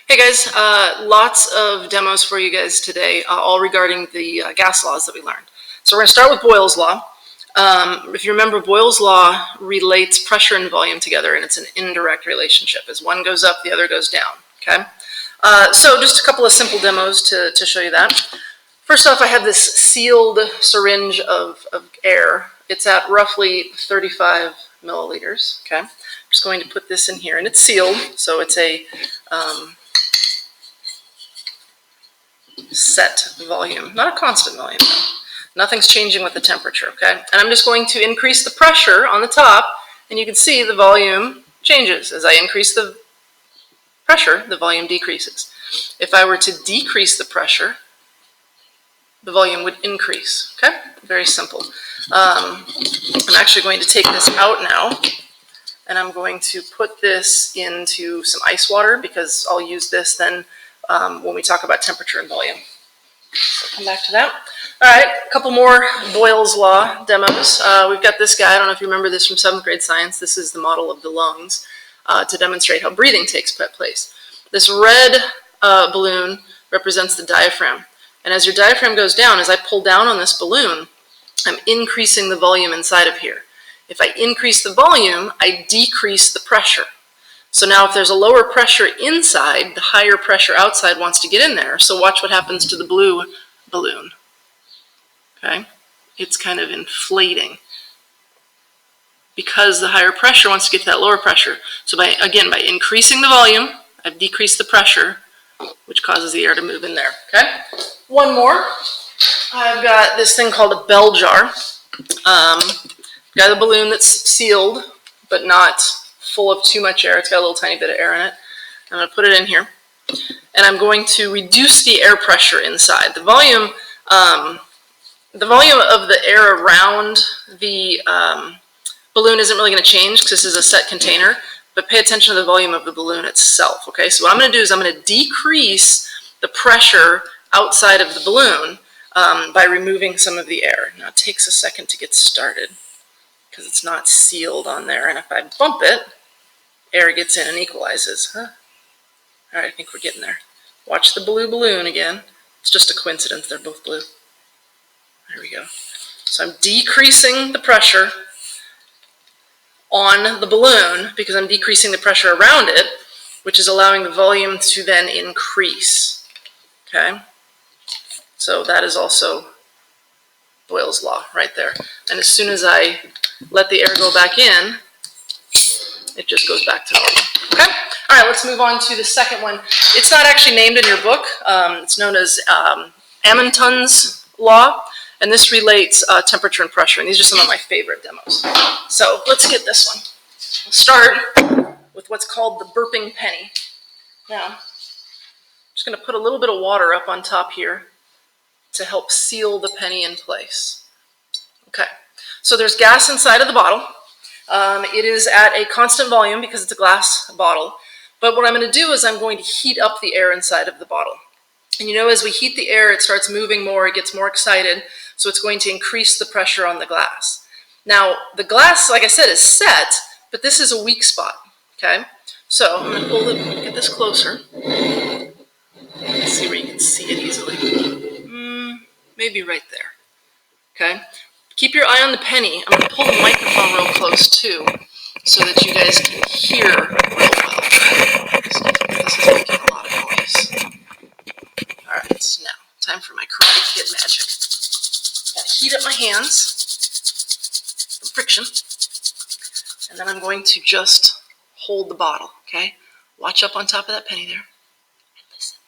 Hey guys, lots of demos for you guys today, all regarding the gas laws that we learned. So we're going to start with Boyle's law. If you remember, Boyle's law relates pressure and volume together, and it's an indirect relationship. As one goes up, the other goes down. Okay. So just a couple of simple demos to show you that. First off, I have this sealed syringe of air. It's at roughly 35 milliliters. Okay. I'm just going to put this in here, and it's sealed, so it's a set volume, not a constant volume. Nothing's changing with the temperature, okay? And I'm just going to increase the pressure on the top, and you can see the volume changes. As I increase the pressure, the volume decreases. If I were to decrease the pressure, the volume would increase, okay? Very simple. I'm actually going to take this out now, and I'm going to put this into some ice water because I'll use this then when we talk about temperature and volume. So come back to that. All right, a couple more Boyle's law demos. We've got this guy. I don't know if you remember this from 7th grade science. This is the model of the lungs to demonstrate how breathing takes place. This red balloon represents the diaphragm. And as your diaphragm goes down, as I pull down on this balloon, I'm increasing the volume inside of here. If I increase the volume, I decrease the pressure. So now if there's a lower pressure inside, the higher pressure outside wants to get in there. So watch what happens to the blue balloon. Okay? It's kind of inflating because the higher pressure wants to get to that lower pressure. So by increasing the volume, I've decreased the pressure, which causes the air to move in there. Okay? One more. I've got this thing called a bell jar. Got a balloon that's sealed, but not full of too much air. It's got a little tiny bit of air in it. I'm going to put it in here, and I'm going to reduce the air pressure inside. The volume of the air around the balloon isn't really going to change because this is a set container, but pay attention to the volume of the balloon itself. Okay, so what I'm going to do is I'm going to decrease the pressure outside of the balloon by removing some of the air. Now it takes a second to get started because it's not sealed on there, and if I bump it, air gets in and equalizes. Huh? All right, I think we're getting there. Watch the blue balloon again. It's just a coincidence, they're both blue. There we go. So I'm decreasing the pressure on the balloon because I'm decreasing the pressure around it, which is allowing the volume to then increase. Okay? So that is also Boyle's law right there. And as soon as I let the air go back in, it just goes back to normal. Okay? All right, let's move on to the second one. It's not actually named in your book. It's known as Amonton's law, and this relates temperature and pressure, and these are some of my favorite demos. So let's get this one. We'll start with what's called the burping penny. Now, I'm just going to put a little bit of water up on top here to help seal the penny in place. Okay, so there's gas inside of the bottle. It is at a constant volume because it's a glass bottle. But what I'm going to do is I'm going to heat up the air inside of the bottle. And you know, as we heat the air, it starts moving more, it gets more excited, so it's going to increase the pressure on the glass. Now, the glass, like I said, is set, but this is a weak spot, okay? So I'm going to pull it, get this closer. Let's see where you can see it easily. Maybe right there, okay? Keep your eye on the penny. I'm going to pull the microphone real close too, so that you guys can hear real well. This is making a lot of noise. All right, so now, time for my Karate Kid magic. Gotta heat up my hands from friction, and then I'm going to just hold the bottle, okay? Watch up on top of that penny there, and listen.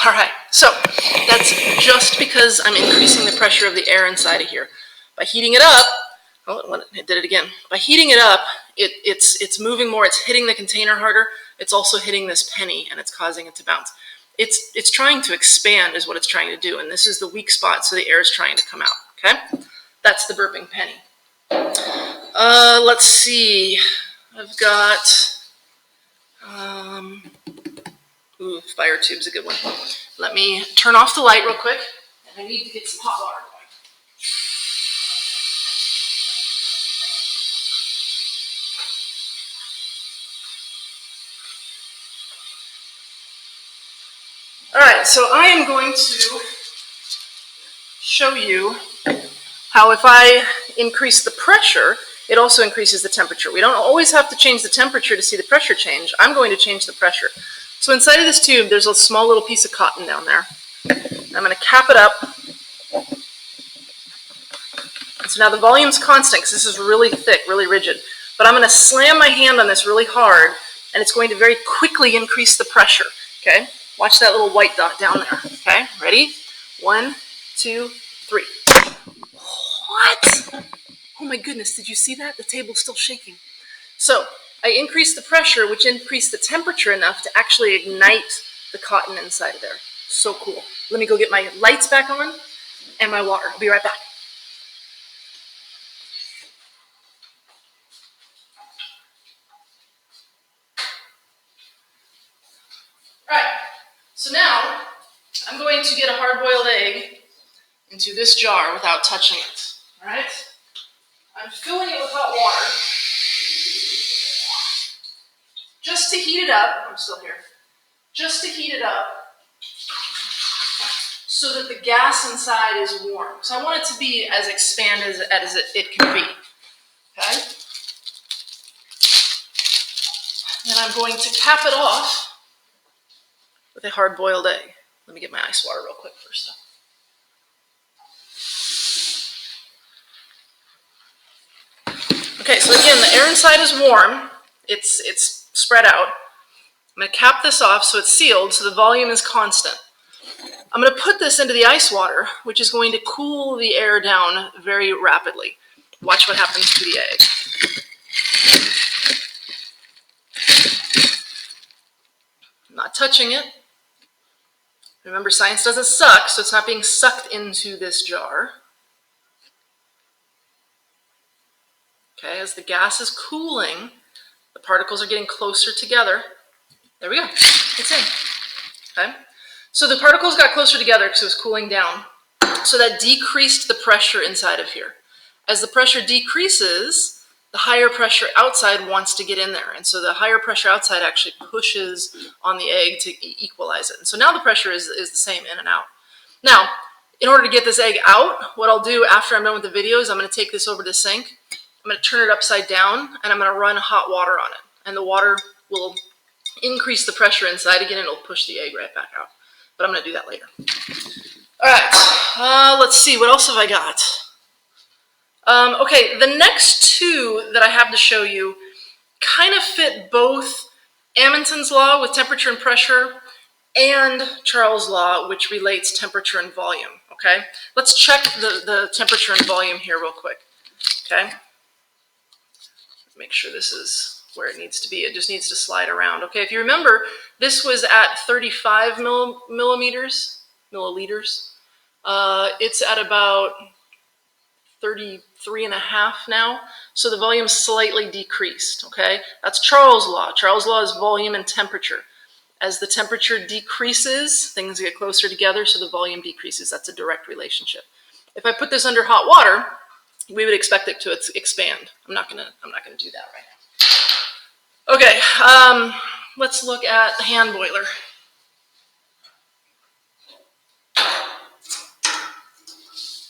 All right, so that's just because I'm increasing the pressure of the air inside of here. By heating it up, it did it again. By heating it up, it's moving more, it's hitting the container harder, it's also hitting this penny, and it's causing it to bounce. It's trying to expand is what it's trying to do, and this is the weak spot, so the air is trying to come out, okay? That's the burping penny. Let's see, I've got Ooh, fire tube's a good one. Let me turn off the light real quick, and I need to get some hot water going. All right, so I am going to show you how if I increase the pressure, it also increases the temperature. We don't always have to change the temperature to see the pressure change. I'm going to change the pressure. So inside of this tube, there's a small little piece of cotton down there. I'm going to cap it up. So now the volume's constant because this is really thick, really rigid. But I'm going to slam my hand on this really hard, and it's going to very quickly increase the pressure. Okay? Watch that little white dot down there. Okay? Ready? 1, 2, 3. What? Oh my goodness, did you see that? The table's still shaking. So I increased the pressure, which increased the temperature enough to actually ignite the cotton inside of there. So cool. Let me go get my lights back on and my water. I'll be right back. All right, so now I'm going to get a hard-boiled egg into this jar without touching it. All right? I'm filling it with hot water just to heat it up. I'm still here. Just to heat it up so that the gas inside is warm. So I want it to be as expanded as it can be. Okay? Then I'm going to cap it off with a hard-boiled egg. Let me get my ice water real quick first, though. Okay, so again, the air inside is warm. It's spread out. I'm going to cap this off so it's sealed, so the volume is constant. I'm going to put this into the ice water, which is going to cool the air down very rapidly. Watch what happens to the egg. I'm not touching it. Remember, science doesn't suck, so it's not being sucked into this jar. Okay, as the gas is cooling, the particles are getting closer together. There we go, it's in. Okay, so the particles got closer together because it was cooling down. So that decreased the pressure inside of here. As the pressure decreases, the higher pressure outside wants to get in there. And so the higher pressure outside actually pushes on the egg to equalize it. And so now the pressure is the same in and out. Now, in order to get this egg out, what I'll do after I'm done with the video is I'm going to take this over to the sink. I'm going to turn it upside down, and I'm going to run hot water on it. And the water will increase the pressure inside again, and it'll push the egg right back out. But I'm going to do that later. All right, let's see. What else have I got? Okay, the next two that I have to show you kind of fit both Amundsen's law with temperature and pressure and Charles' law, which relates temperature and volume. Okay, let's check the temperature and volume here real quick. Okay. Make sure this is where it needs to be. It just needs to slide around. Okay, if you remember, this was at 35 milliliters. It's at about 33.5 now. So the volume slightly decreased, okay? That's Charles' law. Charles' law is volume and temperature. As the temperature decreases, things get closer together, so the volume decreases. That's a direct relationship. If I put this under hot water, we would expect it to expand. I'm not gonna do that right now. Okay, let's look at the hand boiler.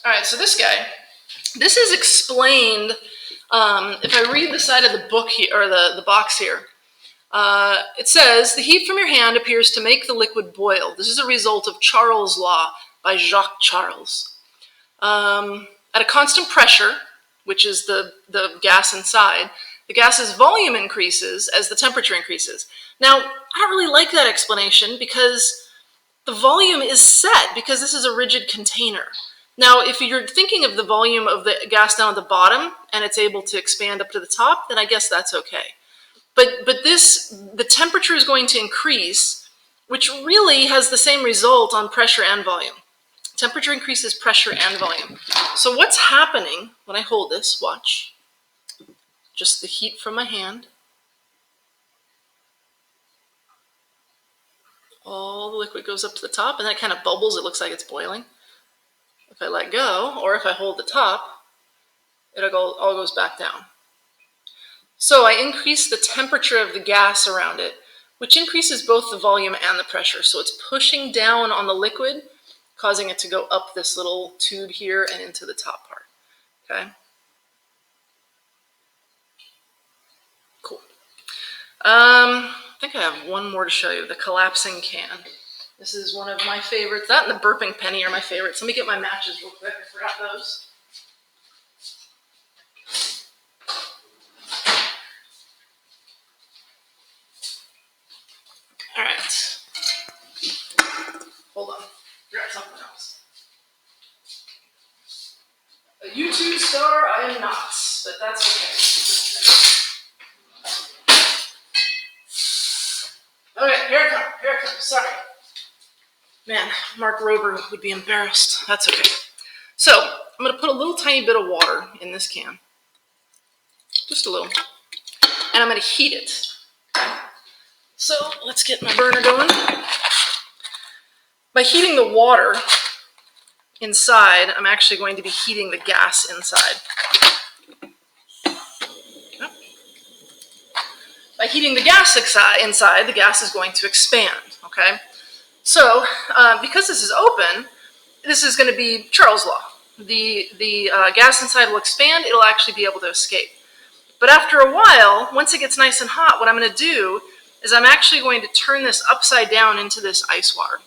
All right, so this guy, this is explained. If I read the side of the book here, or the box here, it says the heat from your hand appears to make the liquid boil. This is a result of Charles' law by Jacques Charles. At a constant pressure, which is the gas inside, the gas's volume increases as the temperature increases. Now, I don't really like that explanation because the volume is set because this is a rigid container. Now, if you're thinking of the volume of the gas down at the bottom and it's able to expand up to the top, then I guess that's okay. But the temperature is going to increase, which really has the same result on pressure and volume. Temperature increases pressure and volume. So what's happening when I hold this? Watch. Just the heat from my hand. all the liquid goes up to the top, and then it kind of bubbles. It looks like it's boiling. If I let go, or if I hold the top, it all goes back down. So I increase the temperature of the gas around it, which increases both the volume and the pressure. So it's pushing down on the liquid, causing it to go up this little tube here and into the top part. Okay. Cool. I think I have one more to show you, the collapsing can. This is one of my favorites. That and the burping penny are my favorites. Let me get my matches real quick. I forgot those. All right. Hold on. Grab something else. A YouTube star I am not, but that's okay. Okay, here it comes, sorry. Man, Mark Rober would be embarrassed. That's okay. So, I'm going to put a little tiny bit of water in this can. Just a little. And I'm going to heat it. So, let's get my burner going. By heating the water inside, I'm actually going to be heating the gas inside. By heating the gas inside, the gas is going to expand, okay? So, because this is open, this is going to be Charles' law. The gas inside will expand, it'll actually be able to escape. But after a while, once it gets nice and hot, what I'm going to do is I'm actually going to turn this upside down into this ice water.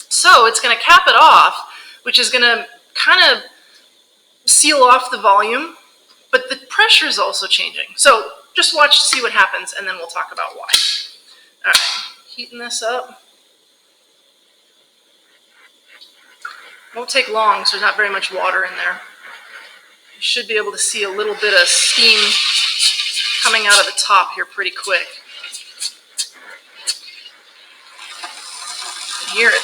So it's going to cap it off, which is going to kind of seal off the volume, but the pressure is also changing. So just watch to see what happens, and then we'll talk about why. All right, heating this up. Won't take long, so there's not very much water in there. You should be able to see a little bit of steam coming out of the top here pretty quick. Hear it.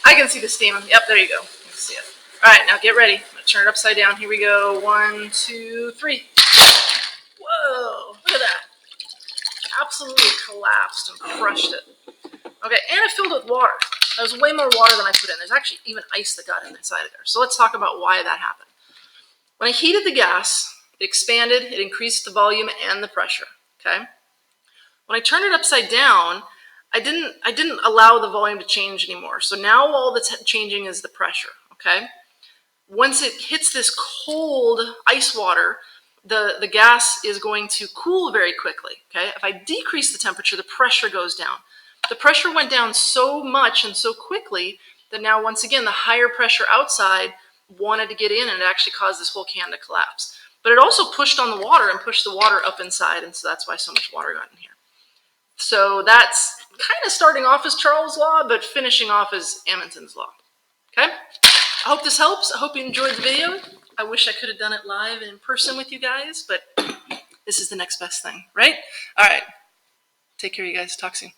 I can see the steam. Yep, there you go. You can see it. All right, now get ready. I'm going to turn it upside down. Here we go. 1, 2, 3. Whoa, look at that. Absolutely collapsed and crushed it. Okay, and it filled it with water. That was way more water than I put in. There's actually even ice that got inside of there. So let's talk about why that happened. When I heated the gas, it expanded, it increased the volume and the pressure, okay? When I turned it upside down, I didn't allow the volume to change anymore. So now all that's changing is the pressure, okay? Once it hits this cold ice water, the gas is going to cool very quickly, okay? If I decrease the temperature, the pressure goes down. The pressure went down so much and so quickly that now, once again, the higher pressure outside wanted to get in, and it actually caused this whole can to collapse. But it also pushed on the water and pushed the water up inside, and so that's why so much water got in here. So that's kind of starting off as Charles' law, but finishing off as Amundsen's law. Okay? I hope this helps. I hope you enjoyed the video. I wish I could have done it live and in person with you guys, but this is the next best thing, right? All right. Take care, you guys. Talk soon.